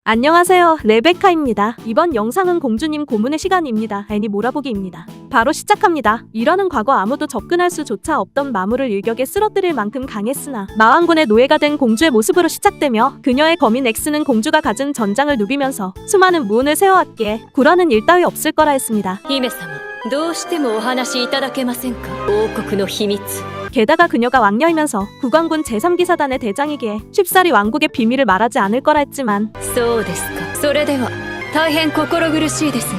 안녕하세요, 레베카입니다. 이번 영상은 공주님 고문의 시간입니다. 애니 몰아보기입니다. 바로 시작합니다. 이러는 과거 아무도 접근할 수조차 없던 마물을 일격에 쓰러뜨릴 만큼 강했으나 마왕군의 노예가 된 공주의 모습으로 시작되며 그녀의 거민 엑스는 공주가 가진 전장을 누비면서 수많은 무운을 세워왔기에 굴하는 일 따위 없을 거라 했습니다. 姫様、どうしてもお話しいただけませんか? 王国の秘密. 게다가 그녀가 왕녀이면서 국왕군 제3기사단의 대장이기에 쉽사리 왕국의 비밀을 말하지 않을 거라 했지만 そうですか。それでは大変心苦しいですが、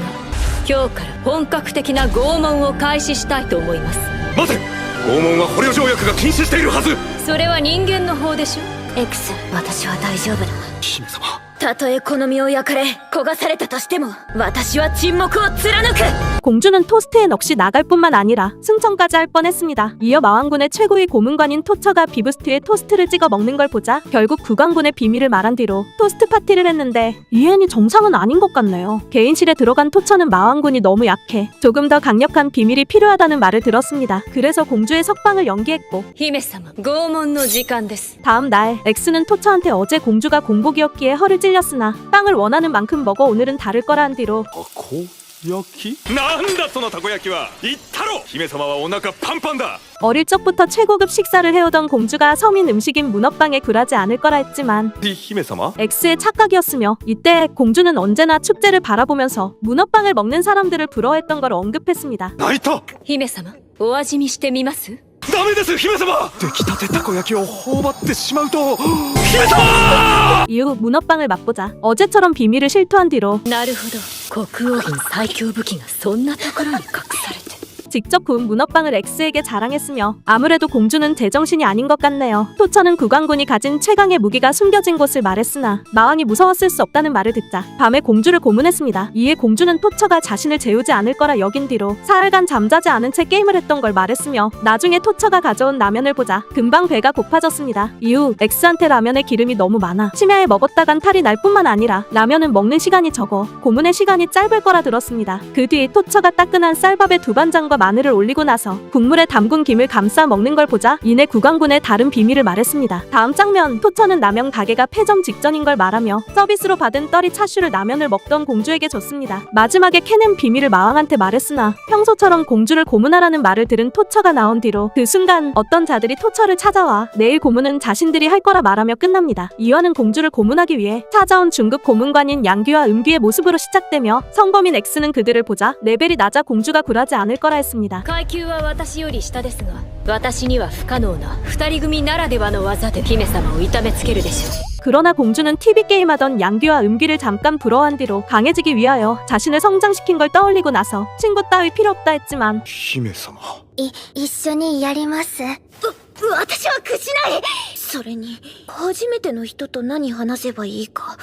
今日から本格的な拷問を開始したいと思います。待て、拷問は捕虜条約が禁止しているはず。それは人間の方でしょ。 X、私は大丈夫だ。姫様、たとえこの身を焼かれ焦がされたとしても私は沈黙を貫く。 공주는 토스트에 넋이 나갈 뿐만 아니라 승천까지 할 뻔했습니다. 이어 마왕군의 최고의 고문관인 토처가 비브스트에 토스트를 찍어 먹는 걸 보자 결국 국왕군의 비밀을 말한 뒤로 토스트 파티를 했는데 이 애니 정상은 아닌 것 같네요. 개인실에 들어간 토처는 마왕군이 너무 약해 조금 더 강력한 비밀이 필요하다는 말을 들었습니다. 그래서 공주의 석방을 연기했고 姫様、拷問の時間です。 다음 날 엑스는 토처한테 어제 공주가 공복이었기에 허를 찔렸으나 빵을 원하는 만큼 먹어 오늘은 다를 거라 한 뒤로 たこ焼きなんだそのたこ焼きは。言ったろ、姫様はお腹パンパンだ。 어릴 적부터 최고급 식사를 해오던 공주가 서민 음식인 문어빵에 굴하지 않을 거라 했지만 姫様、 X의 착각이었으며 이때 공주는 언제나 축제를 바라보면서 문어빵을 먹는 사람들을 부러워했던 걸 언급했습니다. 泣いた。姫様、お味見してみます？ダメです、姫様。出来たてたこ焼きを頬張ってしまうと。姫様。 이후 문어빵을 맛보자 어제처럼 비밀을 실토한 뒤로 なるほど、国王院最強武器がそんなところに隠されて。 직접 구운 문어빵을 X에게 자랑했으며 아무래도 공주는 제정신이 아닌 것 같네요. 토처는 국왕군이 가진 최강의 무기가 숨겨진 곳을 말했으나 마왕이 무서웠을 수 없다는 말을 듣자 밤에 공주를 고문했습니다. 이에 공주는 토처가 자신을 재우지 않을 거라 여긴 뒤로 사흘간 잠자지 않은 채 게임을 했던 걸 말했으며 나중에 토처가 가져온 라면을 보자 금방 배가 고파졌습니다. 이후 X한테 라면에 기름이 너무 많아 치매에 먹었다간 탈이 날 뿐만 아니라 라면은 먹는 시간이 적어 고문의 시간이 짧을 거라 들었습니다. 그 뒤 토처가 따끈한 쌀밥에 두반장과 마늘을 올리고 나서 국물에 담근 김을 감싸 먹는 걸 보자 이내 국왕군의 다른 비밀을 말했습니다. 다음 장면, 토처는 라면 가게가 폐점 직전인 걸 말하며 서비스로 받은 떨이 차슈를 라면을 먹던 공주에게 줬습니다. 마지막에 캔은 비밀을 마왕한테 말했으나 평소처럼 공주를 고문하라는 말을 들은 토처가 나온 뒤로 그 순간 어떤 자들이 토처를 찾아와 내일 고문은 자신들이 할 거라 말하며 끝납니다. 이화는 공주를 고문하기 위해 찾아온 중급 고문관인 양귀와 음귀의 모습으로 시작되며 성범인 X는 그들을 보자 레벨이 낮아 공주가 굴하지 않을 거라 했습니다. 階級は私より下ですが、私には不可能な二人組ならではの技で姫様を痛めつけるでしょう。 그러나 공주는 TV게임하던 양귀와 음귀를 잠깐 부러워한 뒤로 강해지기 위하여 자신을 성장시킨 걸 떠올리고 나서 친구 따위 필요 없다 했지만 姫様、一緒にやります。私は屈しない。それに初めての人と何話せばいいか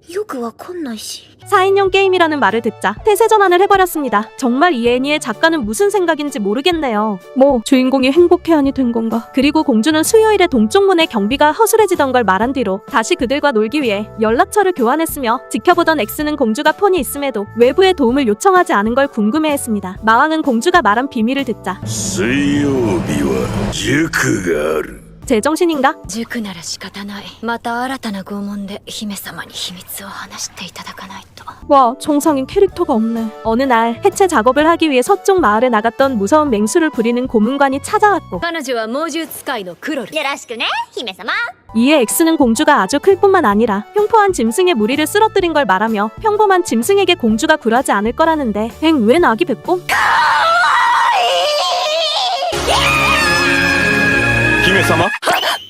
よくわかんないし。 4인용 게임이라는 말을 듣자 태세 전환을 해버렸습니다. 정말 이 애니의 작가는 무슨 생각인지 모르겠네요. 뭐 주인공이 행복해하니 된 건가? 그리고 공주는 수요일에 동쪽문의 경비가 허술해지던 걸 말한 뒤로 다시 그들과 놀기 위해 연락처를 교환했으며 지켜보던 X는 공주가 폰이 있음에도 외부의 도움을 요청하지 않은 걸 궁금해했습니다. 마왕은 공주가 말한 비밀을 듣자 水曜日は塾がある。 제정신인가? 塾なら仕方ない。また新たな拷問で姫様に秘密を話していただかないと。 와, 정상인 캐릭터가 없네. 어느 날 해체 작업을 하기 위해 서쪽 마을에 나갔던 무서운 맹수를 부리는 고문관이 찾아왔고 彼女は猛獣使いのクロル。よろしくね、姫様。 이에 X는 공주가 아주 클 뿐만 아니라 흉포한 짐승의 무리를 쓰러뜨린 걸 말하며 평범한 짐승에게 공주가 굴하지 않을 거라는데 웬 아기 백곰? 姫様、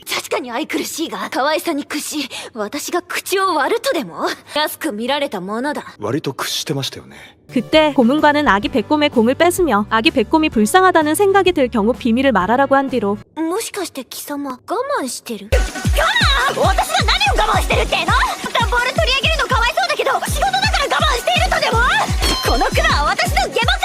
確かに愛くるしいが可愛さに屈し私が口を割るとでも安く見られたものだ。割と屈してましたよね。 그때 고문관은 아기 백곰의 공을 뺏으며 아기 백곰이 불쌍하다는 생각이 들 경우 비밀을 말하라고 한 뒤로 もしかして貴様我慢してる？我慢？私が何を我慢してるっての？段ボール取り上げるのかわいそうだけど仕事だから我慢しているとでも？このクマは私の下馬せ！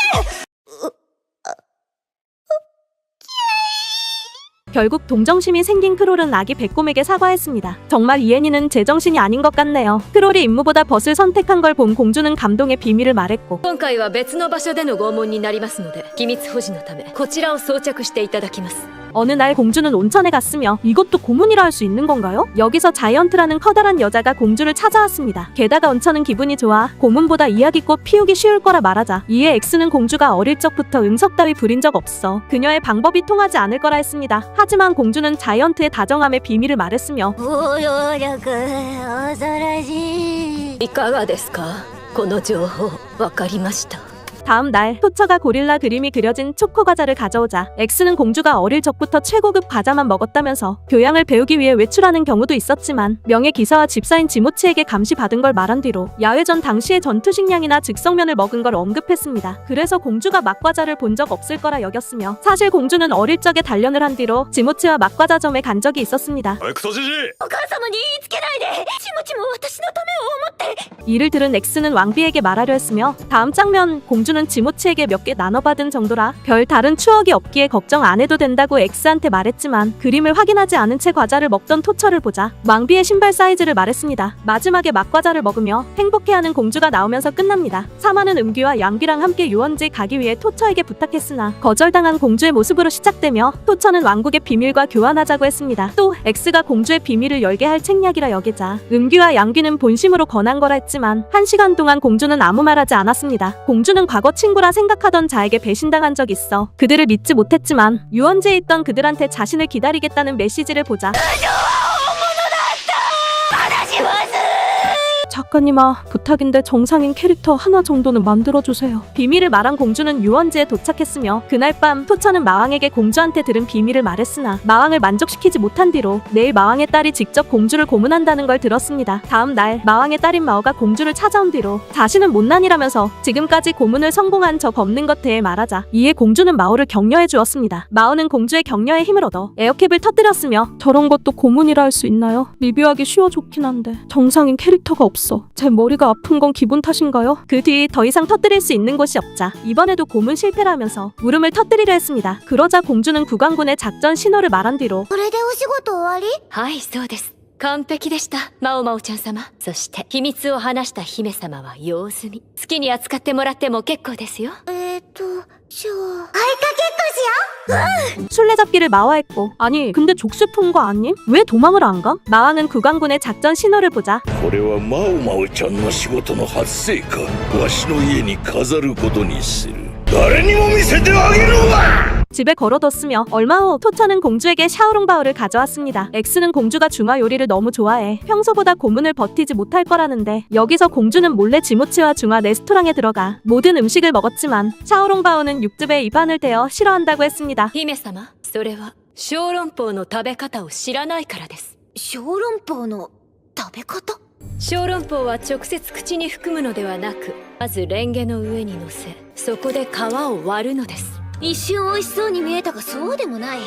결국 동정심이 생긴 크롤은 아기 백곰에게 사과했습니다. 정말 이 애니는 제정신이 아닌 것 같네요. 크롤이 임무보다 벗을 선택한 걸 본 공주는 감동의 비밀을 말했고 今回は別の場所での拷問になりますので、機密保持のためこちらを装着していただきます。 어느 날 공주는 온천에 갔으며 이것도 고문이라 할 수 있는 건가요? 여기서 자이언트라는 커다란 여자가 공주를 찾아왔습니다. 게다가 온천은 기분이 좋아 고문보다 이야기꽃 피우기 쉬울 거라 말하자 이에 엑스는 공주가 어릴 적부터 응석 따위 부린 적 없어 그녀의 방법이 통하지 않을 거라 했습니다. 하지만 공주는 자이언트의 다정함의 비밀을 말했으며 包容力恐ろしいいかがですかこの情報わかりました 다음 날 토처가 고릴라 그림이 그려진 초코 과자를 가져오자 엑스는 공주가 어릴 적부터 최고급 과자만 먹었다면서 교양을 배우기 위해 외출하는 경우도 있었지만 명예 기사와 집사인 지모치에게 감시받은 걸 말한 뒤로 야외전 당시의 전투식량이나 즉석면을 먹은 걸 언급했습니다. 그래서 공주가 맛과자를 본 적 없을 거라 여겼으며 사실 공주는 어릴 적에 단련을 한 뒤로 지모치와 맛과자점에 간 적이 있었습니다. クソじじいお母様に言いつけないでちもちも私のためを思って 이를 들은 엑스는 왕비에게 말하려 했으며 다음 장면 공주는 지모치에게 몇 개 나눠받은 정도라 별 다른 추억이 없기에 걱정 안 해도 된다고 엑스한테 말했지만 그림을 확인하지 않은 채 과자를 먹던 토처를 보자 왕비의 신발 사이즈를 말했습니다. 마지막에 맛과자를 먹으며 행복해하는 공주가 나오면서 끝납니다. 사마는 음귀와 양귀랑 함께 유원지 가기 위해 토처에게 부탁했으나 거절당한 공주의 모습으로 시작되며 토처는 왕국의 비밀과 교환하자고 했습니다. 또 엑스가 공주의 비밀을 열게 할 책략이라 여기자 음귀와 양귀는 본심으로 권한 거라 했지만 1시간 동안 공주는 아무 말하지 않았습니다. 공주는 과거 친구라 생각하던 자에게 배신당한 적 있어 그들을 믿지 못했지만 유원지에 있던 그들한테 자신을 기다리겠다는 메시지를 보자 작가님아 부탁인데 정상인 캐릭터 하나 정도는 만들어주세요. 비밀을 말한 공주는 유원지에 도착했으며 그날 밤 토처는 마왕에게 공주한테 들은 비밀을 말했으나 마왕을 만족시키지 못한 뒤로 내일 마왕의 딸이 직접 공주를 고문한다는 걸 들었습니다. 다음 날 마왕의 딸인 마오가 공주를 찾아온 뒤로 자신은 못난이라면서 지금까지 고문을 성공한 적 없는 것 대해 말하자 이에 공주는 마오를 격려해 주었습니다. 마오는 공주의 격려에 힘을 얻어 에어캡을 터뜨렸으며 저런 것도 고문이라 할 수 있나요? 리뷰하기 쉬워 좋긴 한데 정상인 캐릭터가 없어. 제 머리가 아픈 건 기분 탓인가요? 그 뒤 더 이상 터뜨릴 수 있는 곳이 없자 이번에도 고문 실패라면서 물음을 터뜨리려 했습니다. 그러자 공주는 국왕군의 작전 신호를 말한 뒤로 これでお仕事終わりはいそうです完璧でしたマオマオちゃん様そして秘密を話した姫様は用済み好きに扱ってもらっても結構ですよじゃあ愛花結婚しよ 술래잡기를 마와했고 아니 근데 족쇄 푼 거 아님? 왜 도망을 안 가? 마왕은 국왕군의 작전 신호를 보자 これはマオマオちゃんの仕事の発生かわしの家に飾ることにする誰にも見せてあげるわ 집에 걸어뒀으며 얼마 후 토처는 공주에게 샤오롱바오를 가져왔습니다. 엑스는 공주가 중화 요리를 너무 좋아해 평소보다 고문을 버티지 못할 거라는데 여기서 공주는 몰래 지모치와 중화 레스토랑에 들어가 모든 음식을 먹었지만 샤오롱바오는 육즙에 입안을 대어 싫어한다고 했습니다. 姫様それは小籠包の食べ方を知らないからです小籠包の食べ方小籠包は直接口に含むのではなくまずレンゲの上に乗せそこで皮を割るのです一瞬美味しそうに見えたがそうでもない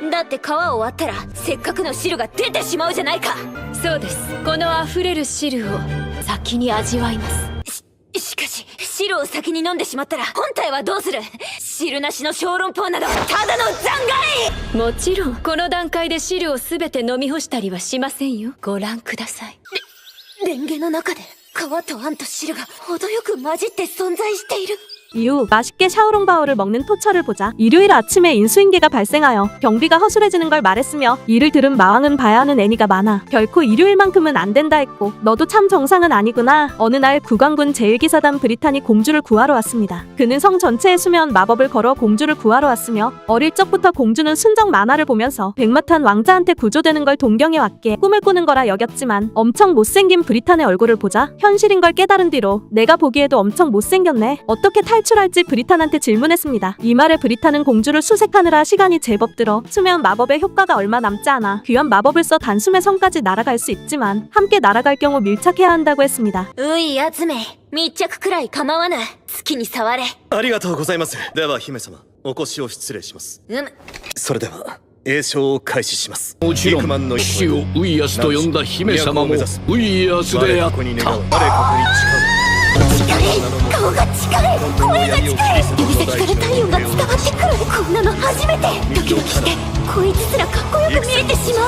だって皮を割ったらせっかくの汁が出てしまうじゃないかそうですこの溢れる汁を先に味わいますしかし汁を先に飲んでしまったら本体はどうする汁なしの小籠包などただの残骸もちろんこの段階で汁を全て飲み干したりはしませんよご覧くださいレンゲの中で皮とあんと汁が程よく混じって存在している 이후 맛있게 샤오롱바오를 먹는 토처를 보자 일요일 아침에 인수인계가 발생하여 경비가 허술해지는 걸 말했으며 이를 들은 마왕은 봐야 하는 애니가 많아 결코 일요일만큼은 안 된다 했고 너도 참 정상은 아니구나. 어느 날 국왕군 제1기사단 브리탄이 공주를 구하러 왔습니다. 그는 성 전체에 수면 마법을 걸어 공주를 구하러 왔으며 어릴 적부터 공주는 순정 만화를 보면서 백마탄 왕자한테 구조되는 걸 동경해왔기에 꿈을 꾸는 거라 여겼지만 엄청 못생긴 브리탄의 얼굴을 보자 현실인 걸 깨달은 뒤로 내가 보기에도 엄청 못생겼네 어떻게 탈출할지 브리탄한테 질문했습니다. 이 말에 브리탄은 공주를 수색하느라 시간이 제법 들어 수면 마법의 효과가 얼마 남지 않아 귀한 마법을 써 단숨에 성까지 날아갈 수 있지만 함께 날아갈 경우 밀착해야 한다고 했습니다. ういやつめ密着くらい構わぬ好きに触れありがとうございますでは姫様お越しを失礼しますそれでは詠唱を開始しますもちろん騎士をウイアスと呼んだ姫様もウイアスであった顔が近い声が近い指先から体温が伝わってくるこんなの初めてドキドキしてこいつすらかっこよく見えてしま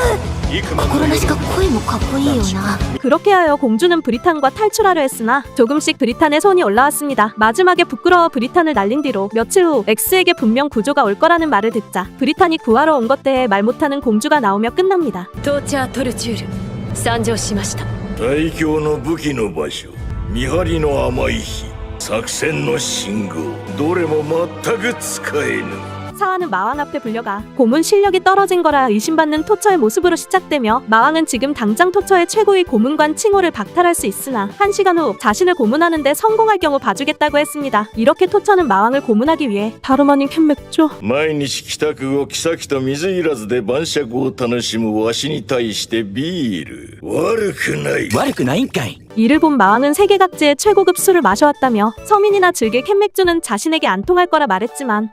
う幾万心なしか声もかっこいいよな。 그렇게 하여 공주는 브리탄과 탈출하려 했으나 조금씩 브리탄의 손이 올라왔습니다. 마지막에 부끄러워 브리탄을 날린 뒤로 며칠 후 X에게 분명 구조가 올 거라는 말을 듣자 브리탄이 구하러 온 것 때에 말 못하는 공주가 나오며 끝납니다. トーチャートルチュール参上しました。最強の武器の場所、見張りの甘い火、作戦の信号、どれも全く使えぬ。 사화는 마왕 앞에 불려가 고문 실력이 떨어진 거라 의심받는 토처의 모습으로 시작되며 마왕은 지금 당장 토처의 최고의 고문관 칭호를 박탈할 수 있으나 1시간 후 자신을 고문하는데 성공할 경우 봐주겠다고 했습니다. 이렇게 토처는 마왕을 고문하기 위해 다름 아닌 캔맥주 毎日帰宅後妃と水入らずで晩酌を楽しむわしに対してビール悪くない。悪くないんかい。 이를 본 마왕은 세계각지의 최고급 술을 마셔왔다며 서민이나 즐길 캔맥주는 자신에게 안 통할 거라 말했지만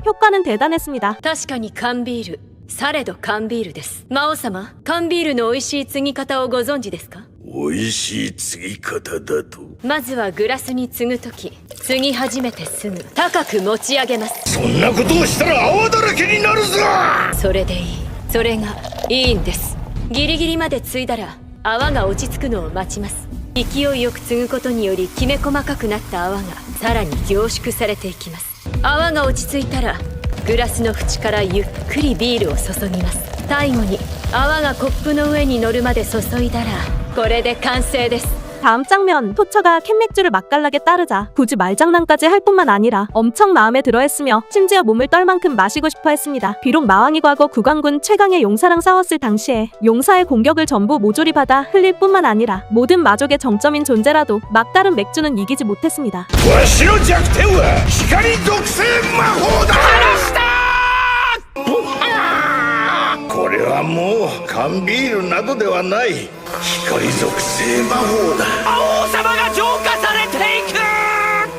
효과는 대단했습니다. 確かに缶ビール、されど缶ビールです。魔王様、缶ビールの美味しい継ぎ方をご存知ですか？美味しい継ぎ方だと。まずはグラスに継ぐとき、継ぎ始めてすぐ高く持ち上げます。そんなことをしたら泡だらけになるぞ。それでいい。それがいいんです。ギリギリまで継いだら泡が落ち着くのを待ちます。勢いよく継ぐことによりきめ細かくなった泡がさらに凝縮されていきます。泡が落ち着いたらグラスの縁からゆっくりビールを注ぎます。最後に泡がコップの上に乗るまで注いだらこれで完成です。 다음 장면, 토처가 캔맥주를 맛깔나게 따르자 굳이 말장난까지 할 뿐만 아니라 엄청 마음에 들어했으며 심지어 몸을 떨 만큼 마시고 싶어 했습니다. 비록 마왕이 과거 국왕군 최강의 용사랑 싸웠을 당시에 용사의 공격을 전부 모조리 받아 흘릴 뿐만 아니라 모든 마족의 정점인 존재라도 막다른 맥주는 이기지 못했습니다. わしの弱点は光属性魔法だ。これはもう缶ビールなどではない。 光属性魔法だ。魔王様が浄化されていく。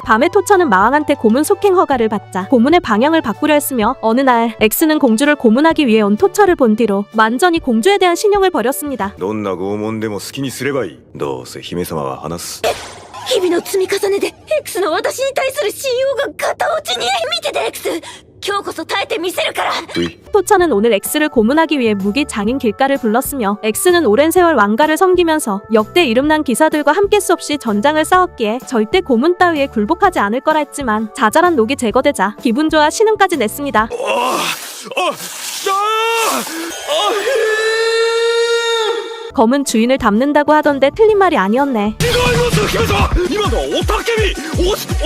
밤에 토처는 마왕한테 고문 속행 허가를 받자 고문의 방향을 바꾸려 했으며 어느 날 X는 공주를 고문하기 위해 온 토처를 본 뒤로 완전히 공주에 대한 신용을 버렸습니다. どんな拷問でも好きにすればいい。どうせ姫様は話す。日々の積み重ねで X の私に対する信用が片落ちに。見てて X、今日こそ耐えてみせるから。 토처는 오늘 X를 고문하기 위해 무기 장인 길가를 불렀으며 X는 오랜 세월 왕가를 섬기면서 역대 이름난 기사들과 함께 수없이 전장을 싸웠기에 절대 고문 따위에 굴복하지 않을 거라 했지만 자잘한 녹이 제거되자 기분 좋아 신음까지 냈습니다. 검은 주인을 닮는다고 하던데 틀린 말이 아니었네. 姫様、今のはおたけび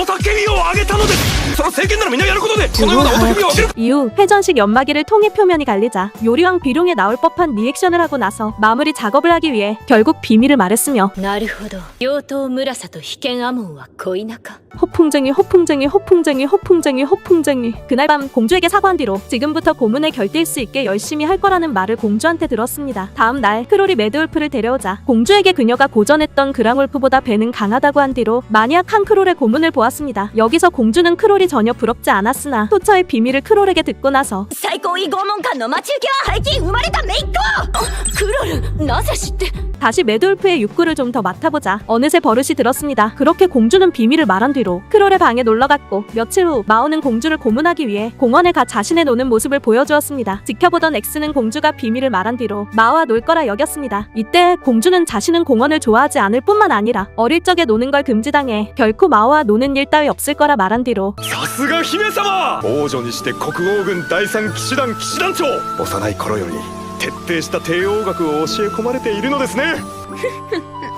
おたけびをあげたのです。その政権ならみんなやることでこのようなおたけびをあげる。 이후 회전식 연마기를 통해 표면이 갈리자 요리왕 비룡에 나올 법한 리액션을 하고 나서 마무리 작업을 하기 위해 결국 비밀을 말했으며 なるほど。妖刀村里被験アモンは恋仲。 허풍쟁이 허풍쟁이 허풍쟁이 허풍쟁이 허풍쟁이. 그날 밤 공주에게 사과한 뒤로 지금부터 고문에 결대일 수 있게 열심히 할 거라는 말을 공주한테 들었습니다. 다음 날 크롤이 매드울프를 데려오자 공주에게 그녀가 고전했던 그랑울프보다 배는 강하다고 한 뒤로 마니악한 크롤의 고문을 보았습니다. 여기서 공주는 크롤이 전혀 부럽지 않았으나 토처의 비밀을 크롤에게 듣고 나서 最高位拷問官の待ち受けは最近生まれた姪っ子。クロル、なぜ知って。 다시 매드울프의 육구를 좀 더 맡아보자 어느새 버릇이 들었습니다. 그렇게 공주는 비밀을 말한 뒤로 크롤의 방에 놀러갔고 며칠 후 마오는 공주를 고문하기 위해 공원에 가 자신의 노는 모습을 보여주었습니다. 지켜보던 X는 공주가 비밀을 말한 뒤로 마오와 놀 거라 여겼습니다. 이때 공주는 자신은 공원을 좋아하지 않을 뿐만 아니라 어릴 적에 노는 걸 금지당해 결코 마오와 노는 일 따위 없을 거라 말한 뒤로 さすが姫様。王女にして国王軍第三騎士団騎士団長。幼い頃より徹底した帝王学を教え込まれているのですね。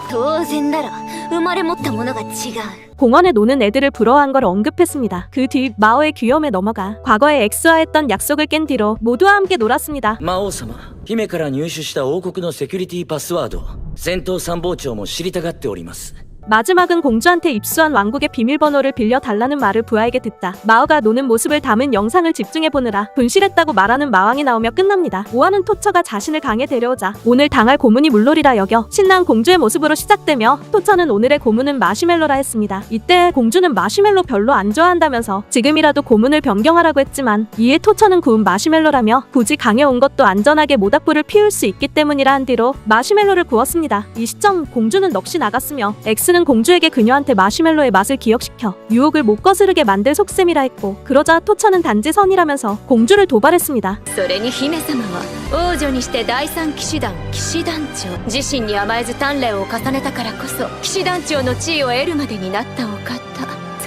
当然だろ、生まれ持ったものが違う。 공원에 노는 애들을 부러워한 걸 언급했습니다. 그 뒤 마오의 귀염에 넘어가 과거에 X와 했던 약속을 깬 뒤로 모두와 함께 놀았습니다. 魔王様、姫から入手した王国のセキュリティパスワード、戦闘参謀長も知りたがっております。 마지막은 공주한테 입수한 왕국의 비밀번호를 빌려달라는 말을 부하에게 듣자 마오가 노는 모습을 담은 영상을 집중해보느라 분실했다고 말하는 마왕이 나오며 끝납니다. 오하는 토처가 자신을 강에 데려오자 오늘 당할 고문이 물놀이라 여겨 신난 공주의 모습으로 시작되며 토처는 오늘의 고문은 마시멜로라 했습니다. 이때 공주는 마시멜로 별로 안 좋아한다면서 지금이라도 고문을 변경하라고 했지만 이에 토처는 구운 마시멜로라며 굳이 강에 온 것도 안전하게 모닥불을 피울 수 있기 때문이라 한 뒤로 마시멜로를 구웠습니다. 이 시점 공주는 넋이 나갔으며 X는 그는 공주에게 그녀한테 마시멜로의 맛을 기억시켜 유혹을 못 거스르게 만들 속셈이라 했고, 그러자 토차는 단지 선이라면서 공주를 도발했습니다. それに姫様は王女にして第三騎士団騎士団長、自身に甘えず鍛錬を重ねたからこそ騎士団長の地位を得るまでになったお方。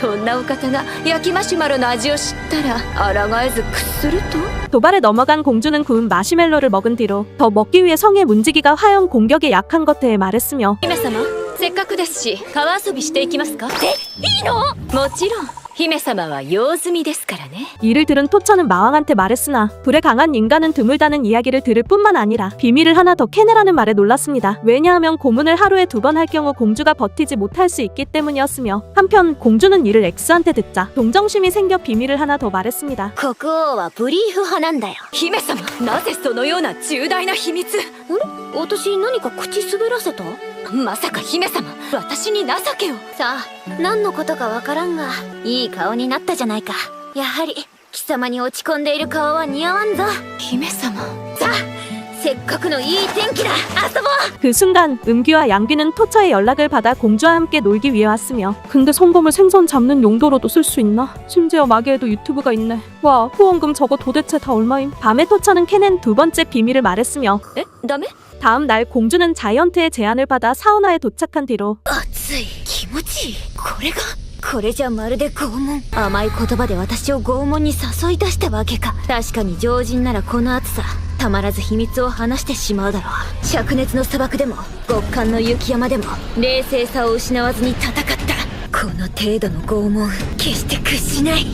そんなお方が焼きマシュマロの味を知ったら抗えず屈すると。 도발에 넘어간 공주는 구운 마시멜로를 먹은 뒤로 더 먹기 위해 성의 문지기가 화형 공격에 약한 것 대해 말했으며, 姫様、せっかくですし川遊びしていきますか。いいの？もちろん。姫様は用済みですからね。 이를 들은 토차는 마왕한테 말했으나 불에 강한 인간은 드물다는 이야기를 들을 뿐만 아니라 비밀을 하나 더 캐내라는 말에 놀랐습니다. 왜냐하면 고문을 하루에 2번 할 경우 공주가 버티지 못할 수 있기 때문이었으며, 한편 공주는 이를 엑스한테 듣자 동정심이 생겨 비밀을 하나 더 말했습니다. 国王はブリーフ派なんだよ。姫様、なぜそのような重大な秘密。私何か口滑らせた？まさか姫様、私に情けを。さあ、何のことかわからんが、いい顔になったじゃないか。やはり貴様に落ち込んでいる顔は似合わんぞ。姫様。さあ、せっかくのいい天気だ。遊ぼう。 그 순간 음귀와 양귀는 토차의 연락을 받아 공주와 함께 놀기 위해 왔으며, 근데 성검을 생선 잡는 용도로도 쓸 수 있나? 심지어 마계에도 유튜브가 있네. 와, 후원금 저거 도대체 다 얼마임? 밤에 토차는 캐낸 2번째 비밀을 말했으며, え、ダメ？ 다음 날 공주는 자이언트의 제안을 받아 사우나에 도착한 뒤로 暑い。気持ちいい。これがこれじゃまるで拷問。甘い言葉で私を拷問に誘い出したわけか。確かに常人ならこの暑さたまらず秘密を話してしまうだろう。灼熱の砂漠でも極寒の雪山でも冷静さを失わずに戦った。この程度の拷問決して屈しない。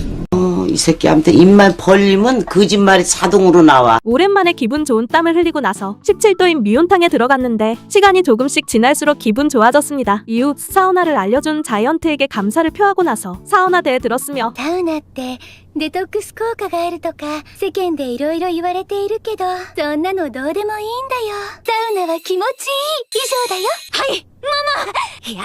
이 새끼한테 입만 벌리면 거짓말이 자동으로 나와. 오랜만에 기분 좋은 땀을 흘리고 나서 17도인 미온탕에 들어갔는데 시간이 조금씩 지날수록 기분 좋아졌습니다. 이후 사우나를 알려준 자이언트에게 감사를 표하고 나서 사우나대에 들었으며, サウナってデトックス効果があるとか世間でいろいろ言われているけど、そんなのどうでもいいんだよ。サウナは気持ちいい以上だよ。はいママ。いや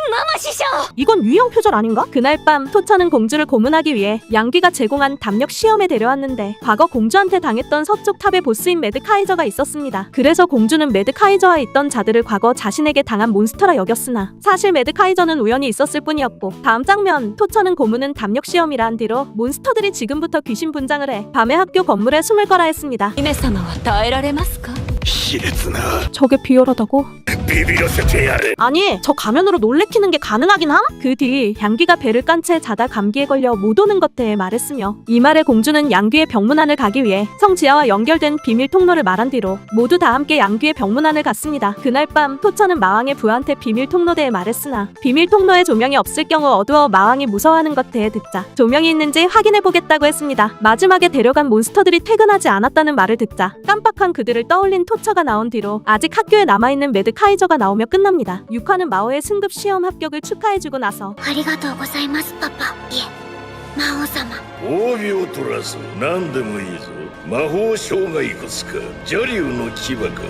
ママ師匠。 이건 유형 표절 아닌가? 그날 밤 토차는 공주를 고문하기 위해 양귀가 제공한 담력 시험에 데려왔는데, 과거 공주한테 당했던 서쪽 탑의 보스인 매드카이저가 있었습니다. 그래서 공주는 매드카이저와 있던 자들을 과거 자신에게 당한 몬스터라 여겼으나 사실 매드카이저는 우연히 있었을 뿐이었고, 다음 장면 토차는 고문은 담력 시험이라 한 뒤로 몬스터들이 지금부터 귀신 분장을 해 밤에 학교 건물에 숨을 거라 했습니다. 姫様は耐えられますか。卑劣な 저게 비열하다고? ビビらせてやれ。 아니, 저 가면으로 놀래키는 게 가능하긴 함? 그 뒤 양귀가 배를 깐 채 자다 감기에 걸려 못 오는 것 대해 말했으며, 이 말에 공주는 양귀의 병문안을 가기 위해 성 지하와 연결된 비밀 통로를 말한 뒤로 모두 다 함께 양귀의 병문안을 갔습니다. 그날 밤 토차는 마왕의 부하한테 비밀 통로 대해 말했으나 비밀 통로에 조명이 없을 경우 어두워 마왕이 무서워하는 것 대해 듣자 조명이 있는지 확인해보겠다고 했습니다. 마지막에 데려간 몬스터들이 퇴근하지 않았다는 말을 듣자 깜빡한 그들을 떠올린 토차가 나온 뒤로 아직 학교에 남아있는 매드카이저가 나오며 끝납니다. 6화는 마오의 승급 시험 합격을 축하해주고 나서 ありがとうございますパパ。いえ魔王様。褒美を取らず何でもいいぞ。魔法障害骨か邪竜の牙か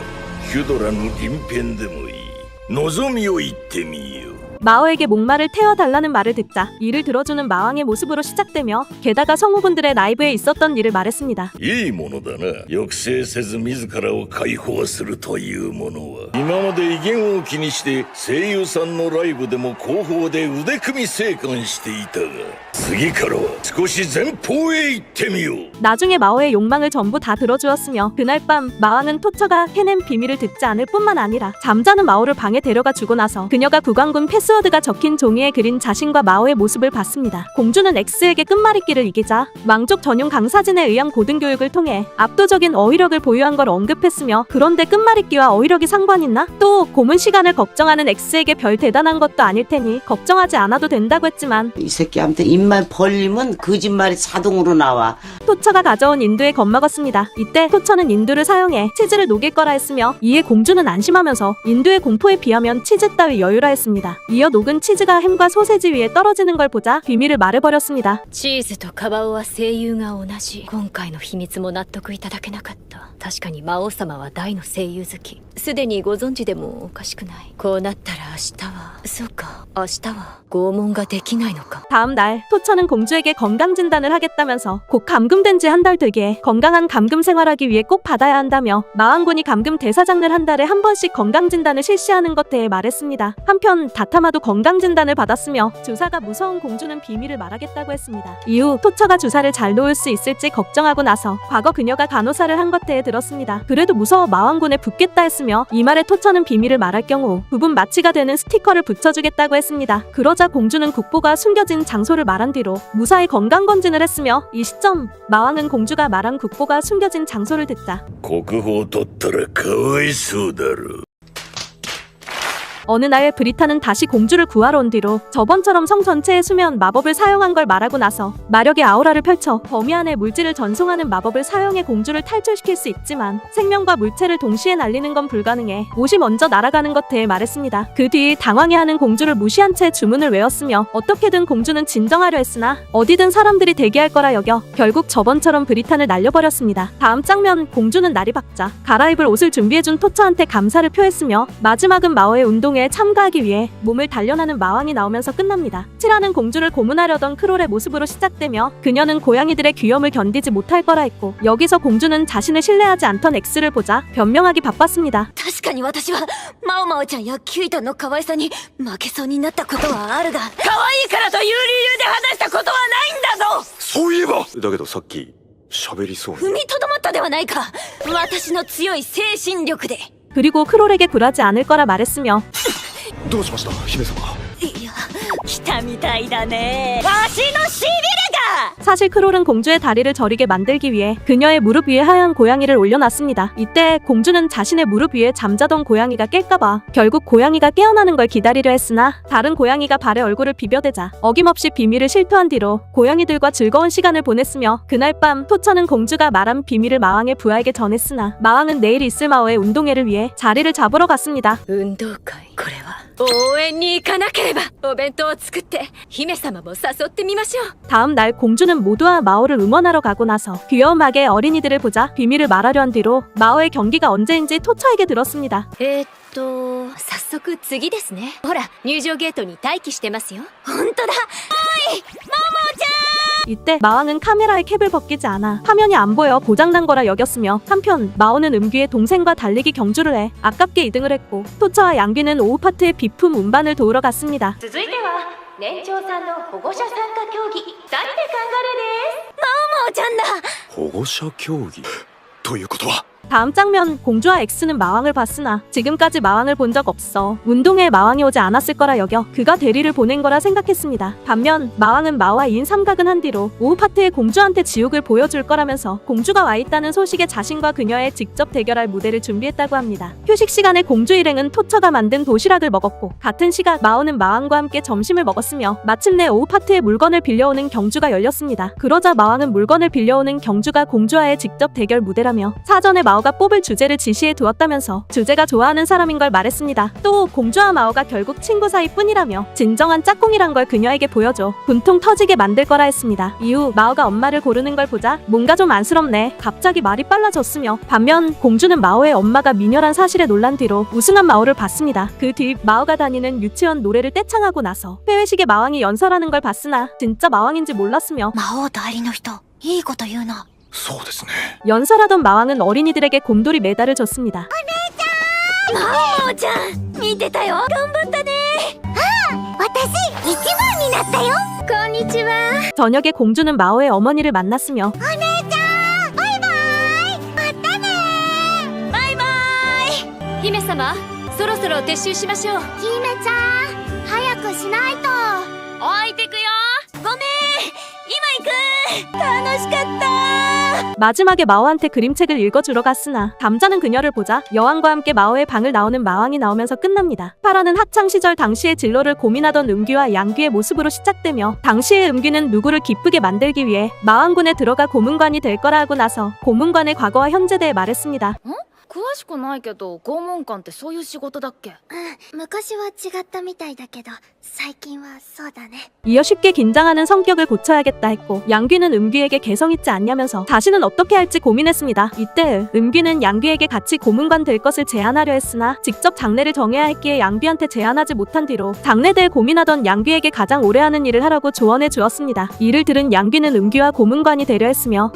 ヒュドラの鱗片でもいい。望みを言ってみよう。 마오에게 목마를 태워달라는 말을 듣자 이를 들어주는 마왕의 모습으로 시작되며, 게다가 성우분들의 라이브에 있었던 일을 말했습니다. いいものだな。抑制せず自らを解放するというものは。今まで威厳を気にして声優さんのライブでも後方で腕組み静観していたが、次からは少し前方へ行ってみよう。 나중에 마오의 욕망을 전부 다 들어주었으며, 그날 밤 마왕은 토처가 해낸 비밀을 듣지 않을 뿐만 아니라 잠자는 마오를 방에 데려가 주고 나서 그녀가 구강군 패스워드가 적힌 종이에 그린 자신과 마오의 모습을 봤습니다. 공주는 엑스에게 끝말잇기를 이기자 왕족 전용 강사진에 의한 고등교육을 통해 압도적인 어휘력을 보유한 걸 언급했으며, 그런데 끝말잇기와 어휘력이 상관있나? 또 고문 시간을 걱정하는 엑스에게 별 대단한 것도 아닐 테니 걱정하지 않아도 된다고 했지만, 이 새끼한테 입만 벌리면 거짓말이 자동으로 나와. 토처가 가져온 인두에 겁먹었습니다. 이때 토처는 인두를 사용해 치즈를 녹일 거라 했으며, 이에 공주는 안심하면서 인두의 공포에 비하면 치즈 따위 여유라 했습니다. 이어 녹은 치즈가 햄과 소세지 위에 떨어지는 걸 보자 비밀을 말해버렸습니다. チーズとカバオは声優が同じ。今回の秘密も納得いただけなかった。確かに魔王様は大の声優好き。すでにご存知でもおかしくない。こうなったら明日は、そうか、明日は拷問ができないのか。 다음 날 토처는 공주에게 건강 진단을 하겠다면서 곧 감금된 지 한 달 되기에 건강한 감금 생활하기 위해 꼭 받아야 한다며 마왕군이 감금 대사장을 한 달에 한 번씩 건강 진단을 실시하는 것 대해 말했습니다. 한편 다타마도 건강 진단을 받았으며 주사가 무서운 공주는 비밀을 말하겠다고 했습니다. 이후 토처가 주사를 잘 놓을 수 있을지 걱정하고 나서 과거 그녀가 간호사를 한 것 대해 들었습니다. 그래도 무서워 마왕군에 붙겠다 했으며 이 말에 토처는 비밀을 말할 경우 부분 마취가 되는 스티커를 붙여주겠다고 했습니다. 그러자 공주는 국보가 숨겨진 장소를 말한 뒤로 무사히 건강검진을 했으며 이 시점 마왕은 공주가 말한 국보가 숨겨진 장소를 듣자 国宝取ったらかわいそうだろ。 어느 날 브리타는 다시 공주를 구하러 온 뒤로 저번처럼 성 전체의 수면 마법을 사용한 걸 말하고 나서 마력의 아우라를 펼쳐 범위 안에 물질을 전송하는 마법을 사용해 공주를 탈출시킬 수 있지만 생명과 물체를 동시에 날리는 건 불가능해 옷이 먼저 날아가는 것 대해 말했습니다. 그 뒤 당황해하는 공주를 무시한 채 주문을 외웠으며 어떻게든 공주는 진정하려 했으나 어디든 사람들이 대기할 거라 여겨 결국 저번처럼 브리탄을 날려버렸습니다. 다음 장면 공주는 날이 밝자 갈아입을 옷을 준비해준 토처한테 감사를 표했으며 마지막은 마오의 운동에 참가하기 위해 몸을 단련하는 마왕이 나오면서 끝납니다. 칠하는 공주를 고문하려던 크롤의 모습으로 시작되며 그녀는 고양이들의 귀염을 견디지 못할 거라 했고 여기서 공주는 자신을 신뢰하지 않던 X를 보자 변명하기 바빴습니다. 確かに私はマオマオちゃんやキュイトの可愛さに負けそうになったことはあるが、可愛いからという理由で話したことはないんだぞ。そういえばだけどさっき喋りそうに踏みとどまったではないか。私の強い精神力で。 그리고 크롤에게 굴하지 않을 거라 말했으며 どうしました姫様いや、来たみたいだね。わしのしびれが。 사실 크롤은 공주의 다리를 저리게 만들기 위해 그녀의 무릎 위에 하얀 고양이를 올려놨습니다. 이때 공주는 자신의 무릎 위에 잠자던 고양이가 깰까봐 결국 고양이가 깨어나는 걸 기다리려 했으나 다른 고양이가 발에 얼굴을 비벼대자 어김없이 비밀을 실토한 뒤로 고양이들과 즐거운 시간을 보냈으며 그날 밤 토처는 공주가 말한 비밀을 마왕의 부하에게 전했으나 마왕은 내일 있을 마오의 운동회를 위해 자리를 잡으러 갔습니다. 運動会、これは応援に行かなければ。お弁当を作って姫様も誘ってみましょう。 다음 날 공주는 모두와 마오를 응원하러 가고 나서 귀여운 마의 어린이들을 보자 비밀을 말하려 한 뒤로 마오의 경기가 언제인지 토처에게 들었습니다. 早速次ですね。ほら、入場ゲートに待機してますよ。本当だ。おい、マオマオちゃん。 이때 마왕은 카메라에 캡을 벗기지 않아 화면이 안 보여 고장난 거라 여겼으며 한편 마오는 음귀의 동생과 달리기 경주를 해 아깝게 2등을 했고 토처와 양귀는 오후 파트의 비품 운반을 도우러 갔습니다. 続いては年長さんの保護者参加競技、ダリでカンガルーです。マオマオちゃんだ。保護者競技ということは 다음 장면 공주와 X는 마왕을 봤으나 지금까지 마왕을 본 적 없어 운동회에 마왕이 오지 않았을 거라 여겨 그가 대리를 보낸 거라 생각했습니다. 반면 마왕은 마와 2인 삼각은 한 뒤로 오후 파트에 공주한테 지옥을 보여줄 거라면서 공주가 와 있다는 소식에 자신과 그녀의 직접 대결할 무대를 준비했다고 합니다. 휴식 시간에 공주 일행은 토처가 만든 도시락을 먹었고 같은 시각 마오는 마왕과 함께 점심을 먹었으며 마침내 오후 파트에 물건을 빌려오는 경주가 열렸습니다. 그러자 마왕은 물건을 빌려오는 경주가 공주와의 직접 대결 무대라며 사전에 마오가 뽑을 주제를 지시해 두었다면서 주제가 좋아하는 사람인 걸 말했습니다. 또 공주와 마오가 결국 친구 사이뿐이라며 진정한 짝꿍이란 걸 그녀에게 보여줘 분통 터지게 만들 거라 했습니다. 이후 마오가 엄마를 고르는 걸 보자 뭔가 좀 안쓰럽네 갑자기 말이 빨라졌으며 반면 공주는 마오의 엄마가 미녀란 사실에 놀란 뒤로 우승한 마오를 봤습니다. 그 뒤 마오가 다니는 유치원 노래를 떼창하고 나서 회회식에 마왕이 연설하는 걸 봤으나 진짜 마왕인지 몰랐으며 魔王代理の人、いいこと言うな。そうですね 연설하던 마왕은 어린이들에게 곰돌이 메달을 줬습니다. マオマオちゃん、見てたよ。頑張ったね。あ、私一番になったよ。こんにちは。 저녁에 공주는 마오의 어머니를 만났으며 お姉ちゃん、バイバイ。またね。バイバイ。姫様、そろそろ撤収しましょう。姫ちゃん、早くしないと。置いてくよ。ごめん、今行く。楽しかった。 마지막에 마오한테 그림책을 읽어주러 갔으나 감자는 그녀를 보자 여왕과 함께 마오의 방을 나오는 마왕이 나오면서 끝납니다. 8화는 학창시절 당시의 진로를 고민하던 음귀와 양귀의 모습으로 시작되며 당시의 음귀는 누구를 기쁘게 만들기 위해 마왕군에 들어가 고문관이 될 거라 하고 나서 고문관의 과거와 현재 대해 말했습니다. 詳しくないけど拷問官ってそういう仕事だっけ？昔は違ったみたいだけど最近はそうだね。 이어 쉽게 긴장하는 성격을 고쳐야겠다 했고 양귀는 음귀에게 개성 있지 않냐면서 자신은 어떻게 할지 고민했습니다. 이때 음귀는 양귀에게 같이 고문관 될 것을 제안하려 했으나 직접 장례를 정해야 했기에 양귀한테 제안하지 못한 뒤로 장례에 대해 고민하던 양귀에게 가장 오래 하는 일을 하라고 조언해 주었습니다. 이를 들은 양귀는 음귀와 고문관이 되려 했으며